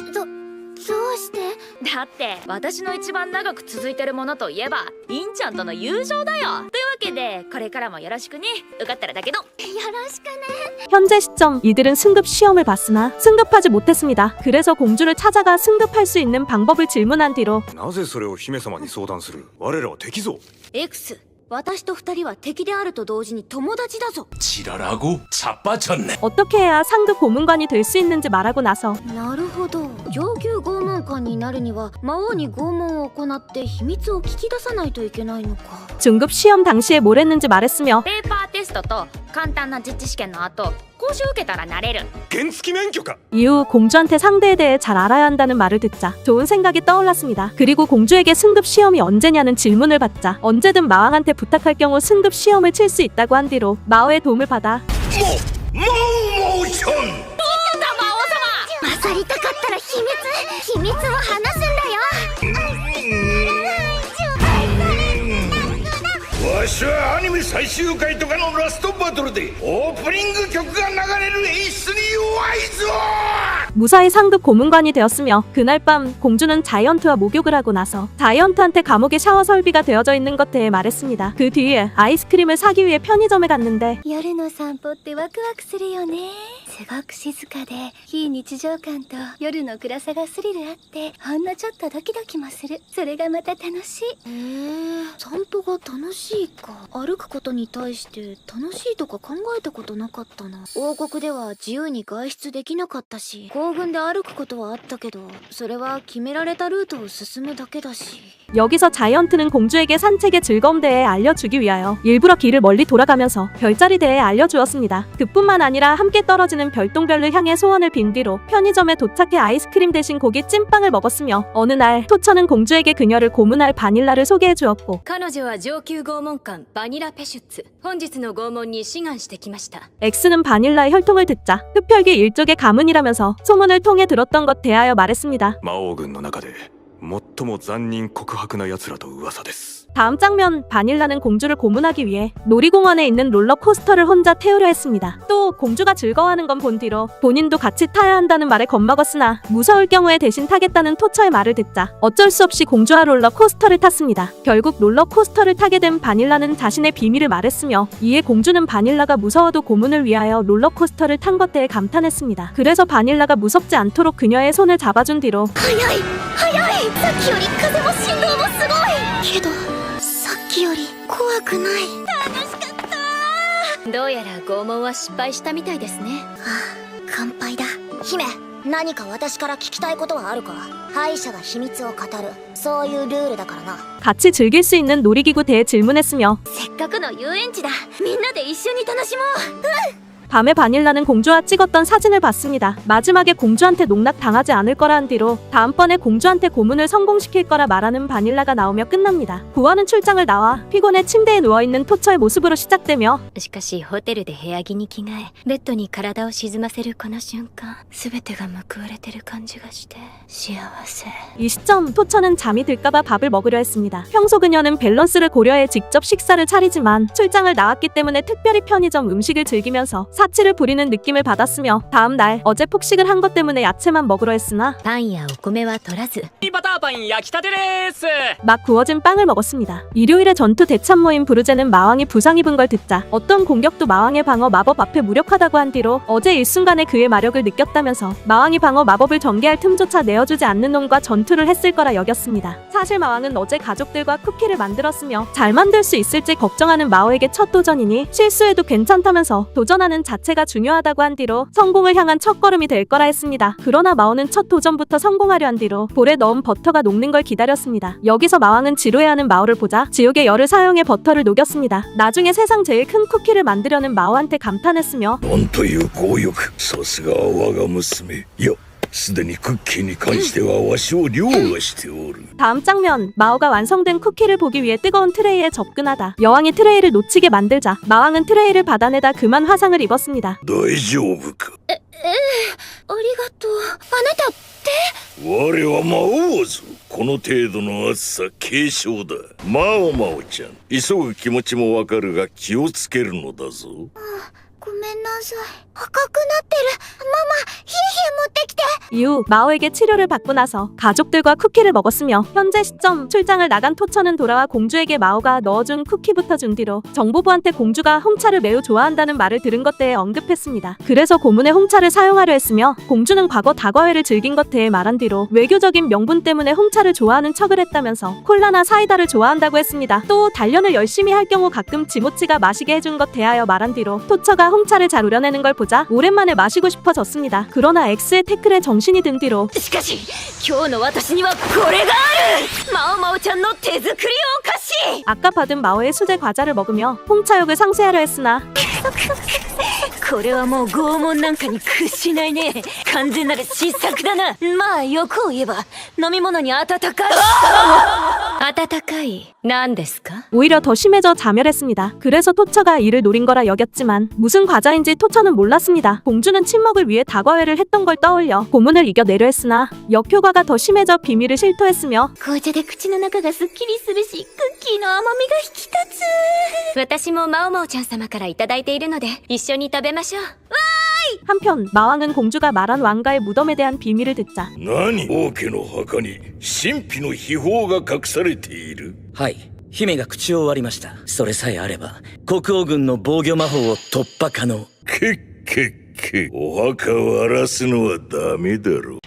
どうして？だって私の一番長く続いてるものといえばインちゃんとの友情だよ。というわけでこれからもよろしくね。受かったらだけど。よろしくね。 현재 시점 이들은 승급 시험을 봤으나 승급하지 못했습니다. 그래서 공주를 찾아가 승급할 수 있는 방법을 질문한 뒤로 なぜそれを姫様に相談する？我らは敵ぞ。 X、私と二人は敵であると同時に友達だぞ。 지랄하고 자빠졌네. 어떻게 해야 상급 고문관이 될 수 있는지 말하고 나서 なるほど。上級拷問官になるには魔王に拷問を行って秘密を聞き出さないといけないのか。 중급 시험 당시에 뭘 했는지 말했으며 ペーパーテストと簡単な実地試験の後講習受けたらなれる。 原付免許か。 이후 공주한테 상대에 대해 잘 알아야 한다는 말을 듣자 좋은 생각이 떠올랐습니다. 그리고 공주에게 승급 시험이 언제냐는 질문을 받자 언제든 마왕한테 부탁할 경우 승급 시험을 칠 수 있다고 한 뒤로 마오의 도움을 받아 모션 混ざりたかったら秘密を話すんだよ。 わしはアニメ最終回とかのラストバトルでオープニング曲が流れる演出に弱いぞ。 무사히 상급 고문관이 되었으며 그날 밤 공주는 자이언트와 목욕을 하고 나서 자이언트한테 감옥에 샤워 설비가 되어져 있는 것 대해 말했습니다. 그 뒤에 아이스크림을 사기 위해 편의점에 갔는데 夜の散歩ってワクワクするよね。すごく静かで非日常感と夜の暗さがスリルあってほんのちょっとドキドキもする。それがまた楽しい。散歩が楽しいか。歩くことに対して楽しいとか考えたことなかったな。王国では自由に外出できなかったし行軍で歩くことはあったけどそれは決められたルートを進むだけだし。 여기서 자이언트는 공주에게 산책의 즐거움 대해 알려주기 위하여 일부러 길을 멀리 돌아가면서 별자리 대해 알려주었습니다. 그뿐만 아니라 함께 떨어지는 별똥별을 향해 소원을 빈 뒤로 편의점에 도착해 아이스크림 대신 고기 찐빵을 먹었으며 어느 날 토처는 공주에게 그녀를 고문할 바닐라를 소개해 주었고 彼女は上級拷問官バニラ・ペシュッツ。本日の拷問に志願してきました。 X는 바닐라의 혈통을 듣자 흡혈귀 일족의 가문이라면서 소문을 통해 들었던 것 대하여 말했습니다. 魔王軍の中で最も残忍告白な奴らと噂です。 다음 장면 바닐라는 공주를 고문하기 위해 놀이공원에 있는 롤러코스터를 혼자 태우려 했습니다. 또 공주가 즐거워하는 건 본 뒤로 본인도 같이 타야 한다는 말에 겁먹었으나 무서울 경우에 대신 타겠다는 토처의 말을 듣자 어쩔 수 없이 공주와 롤러코스터를 탔습니다. 결국 롤러코스터를 타게 된 바닐라는 자신의 비밀을 말했으며 이에 공주는 바닐라가 무서워도 고문을 위하여 롤러코스터를 탄 것 대해 감탄했습니다. 그래서 바닐라가 무섭지 않도록 그녀의 손을 잡아준 뒤로 早いさっきより風も振動もすごいけどさっきより怖くない。楽しかった。どうやら拷問は失敗したみたいですね。乾杯だ。姫、何か私から聞きたいことはあるか。敗者が秘密を語る、そういうルールだからな。 같이 즐길 수 있는 놀이기구 대해 질문했으며 せっかくの遊園地だ。みんなで一緒に楽しもう。 밤에 바닐라는 공주와 찍었던 사진을 봤습니다. 마지막에 공주한테 농락당하지 않을 거라는 뒤로 다음번에 공주한테 고문을 성공시킬 거라 말하는 바닐라가 나오며 끝납니다. 부하는 출장을 나와 피곤해 침대에 누워있는 토처의 모습으로 시작되며 しかしホテルで部屋着に着替えベッドに体を沈ませるこの瞬間全てが報われてる感じがして幸せ。 이 시점 토처는 잠이 들까봐 밥을 먹으려 했습니다. 평소 그녀는 밸런스를 고려해 직접 식사를 차리지만 출장을 나왔기 때문에 특별히 편의점 음식을 즐기면서 사치를 부리는 느낌을 받았으며 다음 날 어제 폭식을 한 것 때문에 야채만 먹으려 했으나 パンやお米は取らずバターパン焼きたてです。 막 구워진 빵을 먹었습니다. 일요일에 전투 대참모인 브루제는 마왕이 부상 입은 걸 듣자 어떤 공격도 마왕의 방어 마법 앞에 무력하다고 한 뒤로 어제 일순간에 그의 마력을 느꼈다면서 마왕이 방어 마법을 전개할 틈조차 내어주지 않는 놈과 전투를 했을 거라 여겼습니다. 사실 마왕은 어제 가족들과 쿠키를 만들었으며 잘 만들 수 있을지 걱정하는 마오에게 첫 도전이니 실수해도 괜찮다면서 도전하는 자체가 중요하다고 한 뒤로 성공을 향한 첫걸음이 될 거라 했습니다. 그러나 마오는 첫 도전부터 성공하려 한 뒤로 볼에 넣은 버터가 녹는 걸 기다렸습니다. 여기서 마왕은 지루해하는 마오를 보자 지옥의 열을 사용해 버터를 녹였습니다. 나중에 세상 제일 큰 쿠키를 만들려는 마오한테 감탄했으며 なんという強欲。さすがは我が娘。いやすでにクッキーに関してはわしを凌駕しておる。 다음 장면, 마오가 완성된 쿠키를 보기 위해 뜨거운 트레이에 접근하다 여왕이 트레이를 놓치게 만들자 마왕은 트레이를 받아내다 그만 화상을 입었습니다. 大丈夫か。ありがとう。あなたって我は魔王ぞ。この程度の暑さ軽症だ。魔王ちゃん、急ぐ気持ちもわかるが気をつけるのだぞ。ごめんなさい。赤くなってる。ママ、冷え冷え持ってきて。 이후 마오에게 치료를 받고 나서 가족들과 쿠키를 먹었으며 현재 시점 출장을 나간 토처는 돌아와 공주에게 마오가 넣어준 쿠키부터 준 뒤로 정보부한테 공주가 홍차를 매우 좋아한다는 말을 들은 것 대해 언급했습니다. 그래서 고문에 홍차를 사용하려 했으며 공주는 과거 다과회를 즐긴 것 대해 말한 뒤로 외교적인 명분 때문에 홍차를 좋아하는 척을 했다면서 콜라나 사이다를 좋아한다고 했습니다. 또 단련을 열심히 할 경우 가끔 지모치가 마시게 해준 것 대하여 말한 뒤로 토처가 홍차를 잘 우려내는 걸 보자 오랜만에 마시고 싶어졌습니다. 그러나 X의 태클에 정신이 든 뒤로 しかし今日の私にはこれがある。マオマオちゃんの手作りお菓子。 아까 받은 마오의 수제 과자를 먹으며 홍차욕을 상쇄하려 했으나 これはもう拷問なんかに屈しないね。完全なる失策だな。まあ欲を言えば飲み物に温かい温かい何ですか？ 오히려 더 심해져 자멸했습니다. 그래서 토처가 이를 노린 거라 여겼지만 무슨 과자인지 토처는 몰랐습니다. 공주는 침묵을 위해 다과회를 했던 걸 떠올려 고문을 이겨내려 했으나 역효과가 더 심해져 비밀을 실토했으며 紅茶で口の中がすっきりするし、クッキーの甘みが引き立つ。私もマオマオちゃん様からいただいているので一緒に食べましょう。 한편 마왕은 공주가 말한 왕가의 무덤에 대한 비밀을 듣자 何、王家の墓に神秘の秘宝が隠されている。はい、姫が口を割りました。それさえあれば国王軍の防御魔法を突破可能。お墓を荒らすのはダメだろう。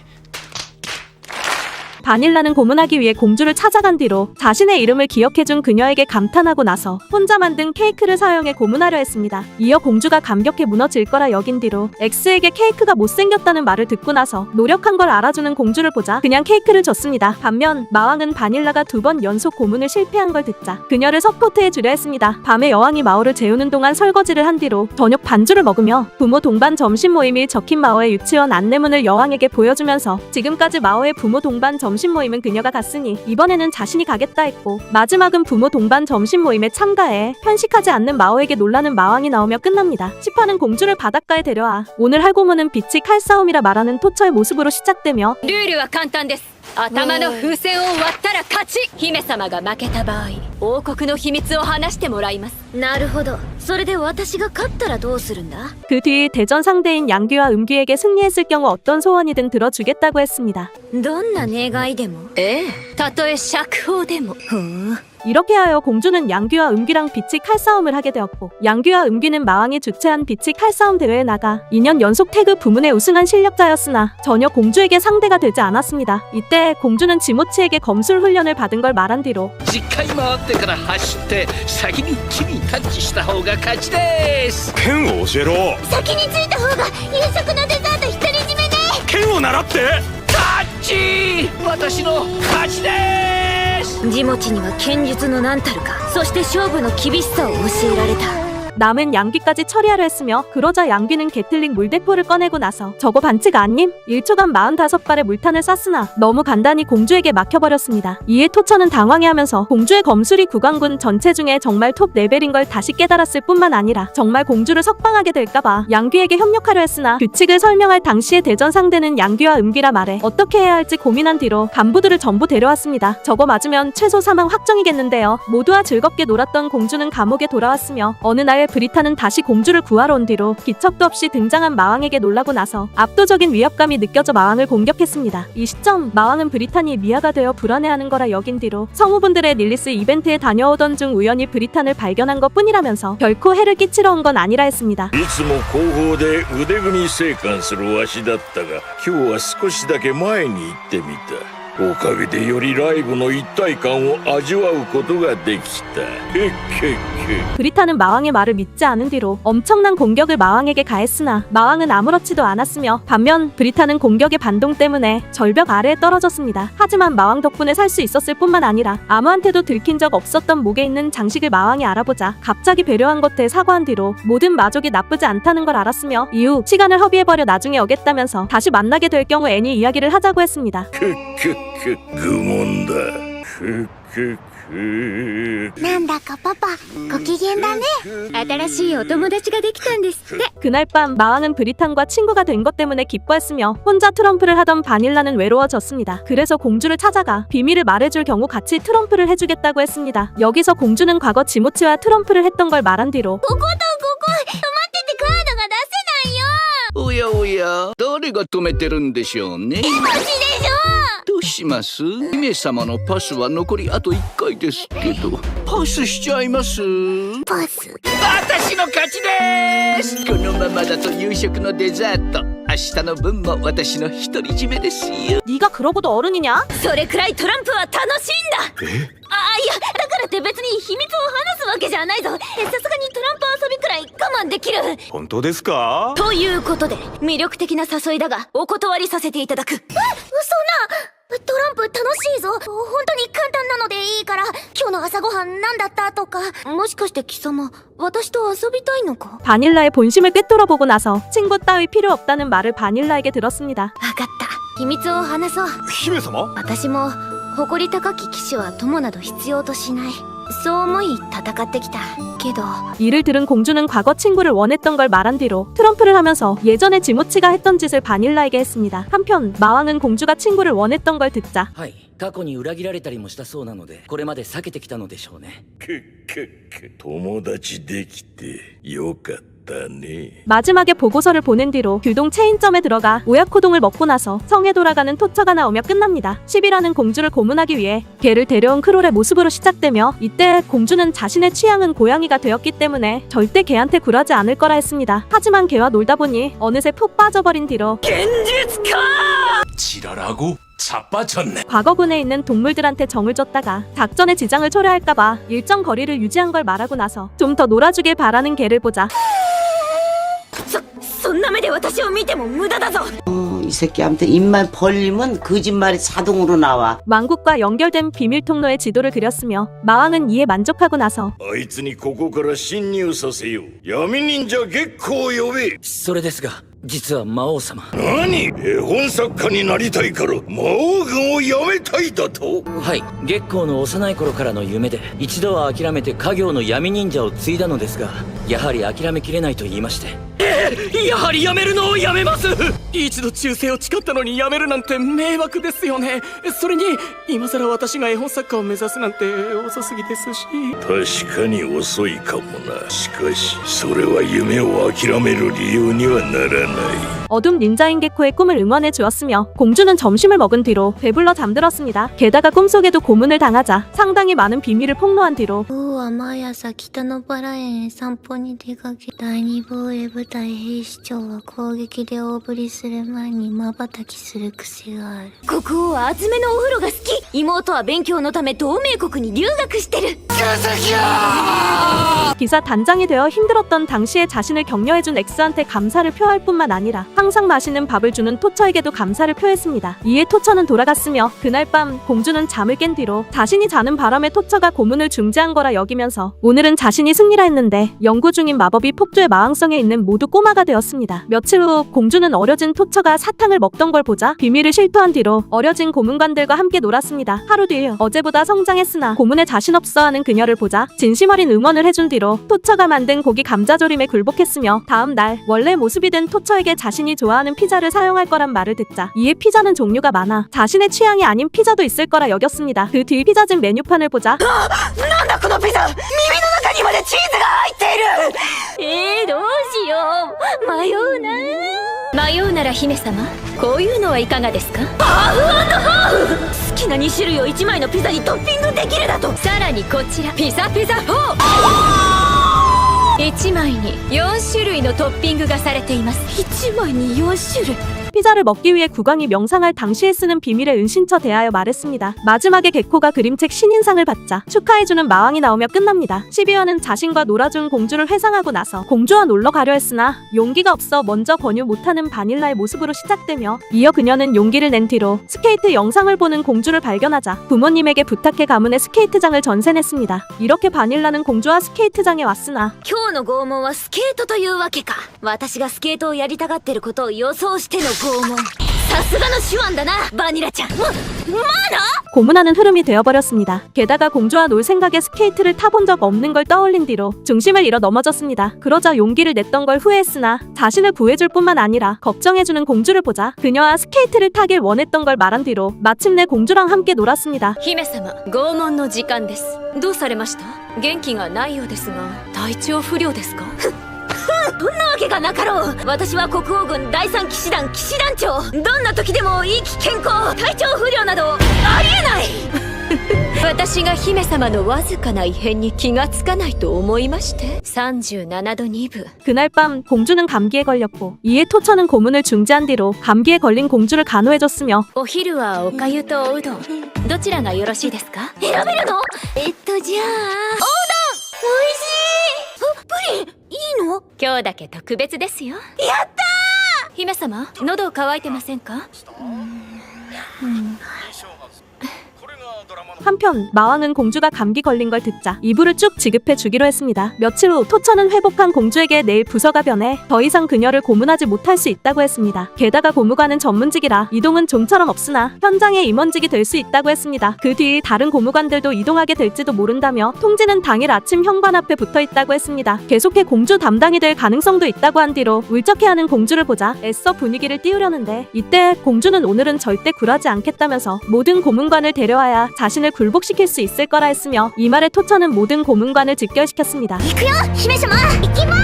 바닐라는 고문하기 위해 공주를 찾아간 뒤로 자신의 이름을 기억해준 그녀에게 감탄하고 나서 혼자 만든 케이크를 사용해 고문하려 했습니다. 이어 공주가 감격해 무너질 거라 여긴 뒤로 X에게 케이크가 못생겼다는 말을 듣고 나서 노력한 걸 알아주는 공주를 보자 그냥 케이크를 줬습니다. 반면 마왕은 바닐라가 2번 연속 고문을 실패한 걸 듣자 그녀를 서포트해 주려 했습니다. 밤에 여왕이 마오를 재우는 동안 설거지를 한 뒤로 저녁 반주를 먹으며 부모 동반 점심 모임이 적힌 마오의 유치원 안내문을 여왕에게 보여주면서 지금까지 마오의 부모 동반 점심 모임은 그녀가 갔으니 이번에는 자신이 가겠다 했고 마지막은 부모 동반 점심 모임에 참가해 편식하지 않는 마오에게 놀라는 마왕이 나오며 끝납니다. 시파는 공주를 바닷가에 데려와 오늘 할 고문은 빛이 칼싸움이라 말하는 토처의 모습으로 시작되며 ルールは簡単です。頭の風船を割ったら勝ち。姫様が負けた場合王国の秘密を話してもらいます。なるほど。それで私が勝ったらどうするんだ？ 그 뒤 대전 상대인 양귀와 음귀에게 승리했을 경우 어떤 소원이든 들어주겠다고 했습니다. どんな願いでも？ええ、たとえ釈放でも。 이렇게 하여 공주는 양귀와 음귀랑 빛의 칼싸움을 하게 되었고 양귀와 음귀는 마왕이 주최한 빛의 칼싸움 대회에 나가 2년 연속 태그 부문에 우승한 실력자였으나 전혀 공주에게 상대가 되지 않았습니다. 이때 공주는 지모치에게 검술 훈련을 받은 걸 말한 뒤로 10回回ってから走って先に木にタッチした方が勝ちです。剣を教えろ。先に着いた方が夕食のデザート独り占めね。剣を習って。タッチ、私の勝ちです。ジモチには剣術の何たるか、そして勝負の厳しさを教えられた。 남은 양귀까지 처리하려 했으며 그러자 양귀는 게틀링 물대포를 꺼내고 나서 저거 반칙 아님? 1초간 45발의 물탄을 쐈으나 너무 간단히 공주에게 막혀버렸습니다. 이에 토처는 당황해하면서 공주의 검술이 국왕군 전체 중에 정말 톱 레벨인 걸 다시 깨달았을 뿐만 아니라 정말 공주를 석방하게 될까봐 양귀에게 협력하려 했으나 규칙을 설명할 당시의 대전 상대는 양귀와 음귀라 말해 어떻게 해야 할지 고민한 뒤로 간부들을 전부 데려왔습니다. 저거 맞으면 최소 사망 확정이겠는데요. 모두와 즐겁게 놀았던 공주는 감옥에 돌아왔으며 어느 날 브리타는 다시 공주를 구하러 온 뒤로 기척도 없이 등장한 마왕에게 놀라고 나서 압도적인 위협감이 느껴져 마왕을 공격했습니다. 이 시점 마왕은 브리탄이 미아가 되어 불안해하는 거라 여긴 뒤로 성우분들의 릴리스 이벤트에 다녀오던 중 우연히 브리탄을 발견한 것 뿐이라면서 결코 해를 끼치러 온 건 아니라 했습니다. いつも後方で腕組み生還するわしだったが今日は少しだけ前に行ってみた。おかげでよりライブの一体感を味わうことができた。브리타는 마왕의 말을 믿지 않은 뒤로 엄청난 공격을 마왕에게 가했으나 마왕은 아무렇지도 않았으며 반면 브리타는 공격의 반동 때문에 절벽 아래에 떨어졌습니다. 하지만 마왕 덕분에 살 수 있었을 뿐만 아니라 아무한테도 들킨 적 없었던 목에 있는 장식을 마왕이 알아보자 갑자기 배려한 것에 사과한 뒤로 모든 마족이 나쁘지 않다는 걸 알았으며 이후 시간을 허비해버려 나중에 오겠다면서 다시 만나게 될 경우 애니 이야기를 하자고 했습니다. 愚問だ。なんだかパパご機嫌だね。新しいお友達ができたんですって。 그날 밤 마왕은 브리탄과 친구가 된 것 때문에 기뻐했으며 혼자 트럼프를 하던 바닐라는 외로워졌습니다. 그래서 공주를 찾아가 비밀을 말해줄 경우 같이 트럼프를 해주겠다고 했습니다. 여기서 공주는 과거 지모치와 트럼프를 했던 걸 말한 뒤로 こことここ止まっててカードが出せないよ。おやおや誰が止めてるんでしょうね。マジでしょ。どうします？姫様のパスは残りあと1回ですけどパスしちゃいます？パス。私の勝ちですこのままだと夕食のデザート明日の分も私の独り占めですよ。 네가 그러고도 어른이냐? それくらいトランプは楽しいんだ。いやだからって別に秘密を話すわけじゃないぞ。さすがにトランプ遊びくらい我慢できる。本当ですか？ということで魅力的な誘いだがお断りさせていただく。そんなトランプ楽しいぞ。本当に簡単なのでいいから今日の朝ごはん何だったとか。もしかして貴様私と遊びたいのか。 바닐라의 본심을 꿰뚫어보고 나서 친구 따위 필요 없다는 말을 바닐라에게 들었습니다. 分かった。秘密を話そう。姫様？私も誇り高き騎士は友など必要としない。そう思い戦ってきたけど。 이를 들은 공주는 과거 친구를 원했던 걸 말한 뒤로 트럼프를 하면서 예전에 지모치가 했던 짓을 바닐라에게 했습니다. 한편 마왕은 공주가 친구를 원했던 걸 듣자 はい、過去に裏切られたりもしたそうなのでこれまで避けてきたのでしょうね。友達できてよかったね。 마지막에 보고서를 보낸 뒤로 규동 체인점에 들어가 오야코동을 먹고 나서 성에 돌아가는 토처가 나오며 끝납니다. 10이라는 공주를 고문하기 위해 걔를 데려온 크롤의 모습으로 시작되며 이때 공주는 자신의 취향은 고양이가 되었기 때문에 절대 걔한테 굴하지 않을 거라 했습니다. 하지만 걔와 놀다 보니 어느새 푹 빠져버린 뒤로 지랄하고 자빠졌네. 과거군에 있는 동물들한테 정을 줬다가 작전에 지장을 초래할까봐 일정 거리를 유지한 걸 말하고 나서 좀 더 놀아주길 바라는 걔를 보자 そんな目で私を見ても無駄だぞ。 이 새끼 아무튼 입만 벌리면 거짓말이 자동으로 나와. 왕국과 연결된 비밀 통로의 지도를 그렸으며 마왕은 이에 만족하고 나서 あいつにここから侵入させよう。闇忍者月光を呼べ。それですが実は魔王様。何？絵本作家になりたいから魔王軍をやめたいだと？はい、月光の幼い頃からの夢で一度は諦めて家業の闇忍者を継いだのですがやはり諦めきれないと言いまして。やはりやめるのをやめます。一度忠誠を誓ったのにやめるなんて迷惑ですよね。それに今さら私が絵本作家を目指すなんて遅すぎですし。確かに遅いかもな。しかしそれは夢を諦める理由にはならない。 어둠 닌자인 게코의 꿈을 응원해 주었으며 공주는 점심을 먹은 뒤로 배불러 잠들었습니다. 게다가 꿈속에도 고문을 당하자 상당히 많은 비밀을 폭로한 뒤로 今日は毎朝北のバラ園へ散歩に出かけ第二防衛部隊兵士長は攻撃で大振りする前に瞬きする癖がある。国王は厚めのお風呂が好き。妹は勉強のため同盟国に留学してる。 기사 단장이 되어 힘들었던 당시에 자신을 격려해준 엑스한테 감사를 표할 뿐만 아니라 항상 맛있는 밥을 주는 토처에게도 감사를 표했습니다. 이에 토처는 돌아갔으며 그날 밤 공주는 잠을 깬 뒤로 자신이 자는 바람에 토처가 고문을 중지한 거라 여기면서 오늘은 자신이 승리라 했는데 연구 중인 마법이 폭주의 마왕성에 있는 모두 꼬마가 되었습니다. 며칠 후 공주는 어려진 토처가 사탕을 먹던 걸 보자 비밀을 실토한 뒤로 어려진 고문관들과 함께 놀았습니다. 하루 뒤 어제보다 성장했으나 고문에 자신 없어하는 그녀를 보자 진심 어린 응원을 해준 뒤로 토처가 만든 고기 감자조림에 굴복했으며 다음 날 원래 모습이 된 토처에게 자신이 좋아하는 피자를 사용할 거란 말을 듣자 이에 피자는 종류가 많아 자신의 취향이 아닌 피자도 있을 거라 여겼습니다. 그 뒤 피자집 메뉴판을 보자 なんだこのピザ。耳の中にまでチーズが入っている。どうしよう。迷うな。迷うなら姫様、こういうのはいかがですか？ハーフ&ハーフ。好きな2種類を1枚のピザにトッピングできるだと。さらにこちらピザピザ4。1枚に4種類のトッピングがされています。1枚に4種類。 피자를 먹기 위해 국왕이 명상할 당시에 쓰는 비밀의 은신처 대하여 말했습니다. 마지막에 개코가 그림책 신인상을 받자 축하해주는 마왕이 나오며 끝납니다. 12화는 자신과 놀아준 공주를 회상하고 나서 공주와 놀러 가려 했으나 용기가 없어 먼저 권유 못하는 바닐라의 모습으로 시작되며 이어 그녀는 용기를 낸 뒤로 스케이트 영상을 보는 공주를 발견하자 부모님에게 부탁해 가문의 스케이트장을 전세냈습니다. 이렇게 바닐라는 공주와 스케이트장에 왔으나 今日の拷問はスケートというわけか。私がスケートをやりたがってることを予想しての拷問。さすがの手腕だな、バニラちゃん。まだ？ 고문하는 흐름이 되어버렸습니다. 게다가 공주와 놀 생각에 스케이트를 타본 적 없는 걸 떠올린 뒤로 중심을 잃어 넘어졌습니다. 그러자 용기를 냈던 걸 후회했으나 자신을 구해줄 뿐만 아니라 걱정해주는 공주를 보자 그녀와 스케이트를 타길 원했던 걸 말한 뒤로 마침내 공주랑 함께 놀았습니다. 姫様、拷問の時間です。どうされました？元気がないようですが、体調不良ですか？そんなわけがなかろう。私は国王軍第三騎士団騎士団長。どんな時でも生き健康、体調不良などありえない。私が姫様のわずかな異変に気がつかないと思いまして。37度2分。 그날 밤 공주는 감기에 걸렸고 이에 토처는 고문을 중지한 뒤로 감기에 걸린 공주를 간호해줬으며 お昼はおかゆとおうどん。どちらがよろしいですか？選べるの？じゃあおうどん。美味しい。プリンいいの？今日だけ特別ですよ。やった姫様、喉乾いてませんか？ 한편 마왕은 공주가 감기 걸린 걸 듣자 이불을 쭉 지급해 주기로 했습니다. 며칠 후 토처는 회복한 공주에게 내일 부서가 변해 더 이상 그녀를 고문하지 못할 수 있다고 했습니다. 게다가 고무관은 전문직이라 이동은 좀처럼 없으나 현장의 임원직이 될 수 있다고 했습니다. 그 뒤 다른 고무관들도 이동하게 될지도 모른다며 통지는 당일 아침 현관 앞에 붙어 있다고 했습니다. 계속해 공주 담당이 될 가능성도 있다고 한 뒤로 울적해하는 공주를 보자 애써 분위기를 띄우려는데 이때 공주는 오늘은 절대 굴하지 않겠다면서 모든 고문관을 데려와야 자신을 굴복시킬 수 있을 거라 했으며 이 말에 토처는 모든 고문관을 직결시켰습니다. 行くよ姫様。行きまー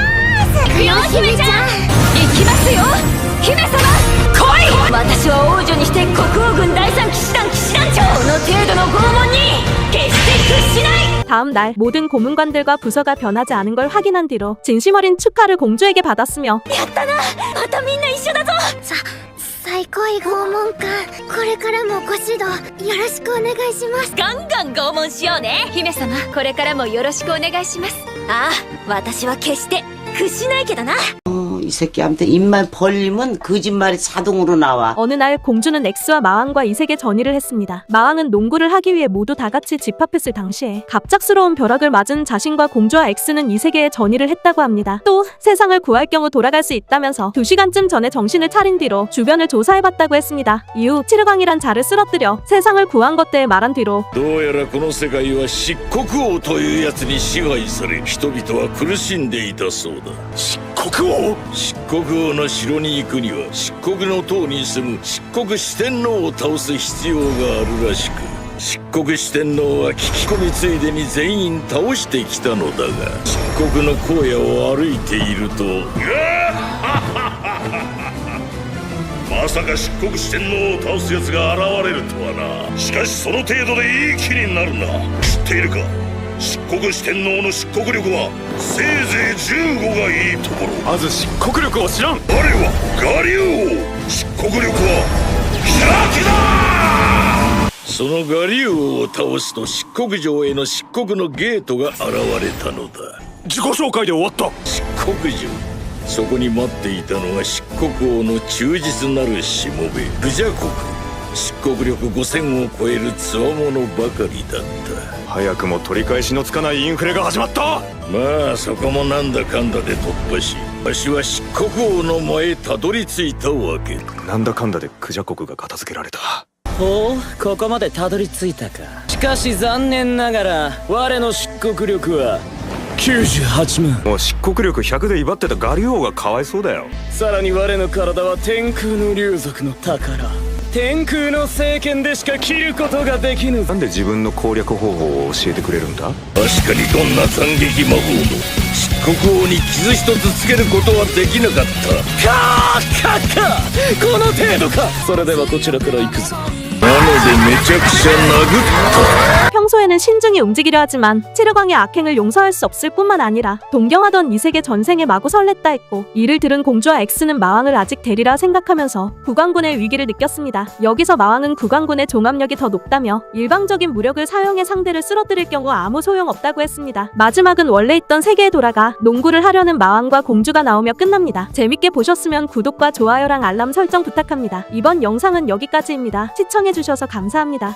す。行くよ姫ちゃん。行きますよ姫様。来い。私は王女にして国王軍第三騎士団騎士団長。この程度の拷問に決して屈しない。 다음 날 모든 고문관들과 부서가 변하지 않은 걸 확인한 뒤로 진심 어린 축하를 공주에게 받았으며 やったな。またみんな一緒だぞ。最高位拷問官、これからもご指導よろしくお願いします。ガンガン拷問しようね。姫様、これからもよろしくお願いします。ああ、私は決して屈しないけどな。 이 새끼한테 입만 벌리면 거짓말이 자동으로 나와. 어느 날 공주는 엑스와 마왕과 이색의 전의를 했습니다. 마왕은 농구를 하기 위해 모두 다 같이 집합했을 당시에 갑작스러운 벼락을 맞은 자신과 공주와 엑스는 이색의 전의를 했다고 합니다. 또 세상을 구할 경우 돌아갈 수 있다면서 2시간쯤 전에 정신을 차린 뒤로 주변을 조사해봤다고 했습니다. 이후 치르광이란 자를 쓰러뜨려 세상을 구한 것들을 말한 뒤로 どうやらこの世界は漆黒王というやつに支配され人々は苦しんでいたそうだ。漆黒王。漆黒王の城に行くには漆黒の塔に住む漆黒四天王を倒す必要があるらしく、漆黒四天王は聞き込みついでに全員倒してきたのだが、漆黒の荒野を歩いているとまさか漆黒四天王を倒す奴が現れるとはな。しかしその程度でいい気になるな。知っているか、漆黒四天王の漆黒力はせいぜい15がいいところ。まず漆黒力を知らん。我は我流王。漆黒力は開きだ。その我流王を倒すと漆黒城への漆黒のゲートが現れたのだ。自己紹介で終わった。漆黒城、そこに待っていたのは漆黒王の忠実なるしもべクジャ国。漆黒力5000を超える強者ばかりだった。早くも取り返しのつかないインフレが始まった。まあそこもなんだかんだで突破し、わしは漆黒王の前へたどり着いたわけだ。なんだかんだでクジャ国が片付けられた。ほう、ここまでたどり着いたか。しかし残念ながら我の漆黒力は98万。もう漆黒力100で威張ってたガリ王がかわいそうだよ。さらに我の体は天空の竜族の宝。天空の聖剣でしか切ることができぬ。なんで自分の攻略方法を教えてくれるんだ。確かにどんな斬撃魔法も漆黒王に傷一つつけることはできなかった。勝ったこの程度か。それではこちらから行くぞ。なのでめちゃくちゃ殴った。 평소에는 신중히 움직이려 하지만 치르광의 악행을 용서할 수 없을 뿐만 아니라 동경하던 이색의 전생에 마구 설렜다 했고, 이를 들은 공주와 엑스는 마왕을 아직 데리라 생각하면서 국왕군의 위기를 느꼈습니다. 여기서 마왕은 국왕군의 종합력이 더 높다며 일방적인 무력을 사용해 상대를 쓰러뜨릴 경우 아무 소용없다고 했습니다. 마지막은 원래 있던 세계에 돌아가 농구를 하려는 마왕과 공주가 나오며 끝납니다. 재밌게 보셨으면 구독과 좋아요랑 알람 설정 부탁합니다. 이번 영상은 여기까지입니다. 시청해주셔서 감사합니다.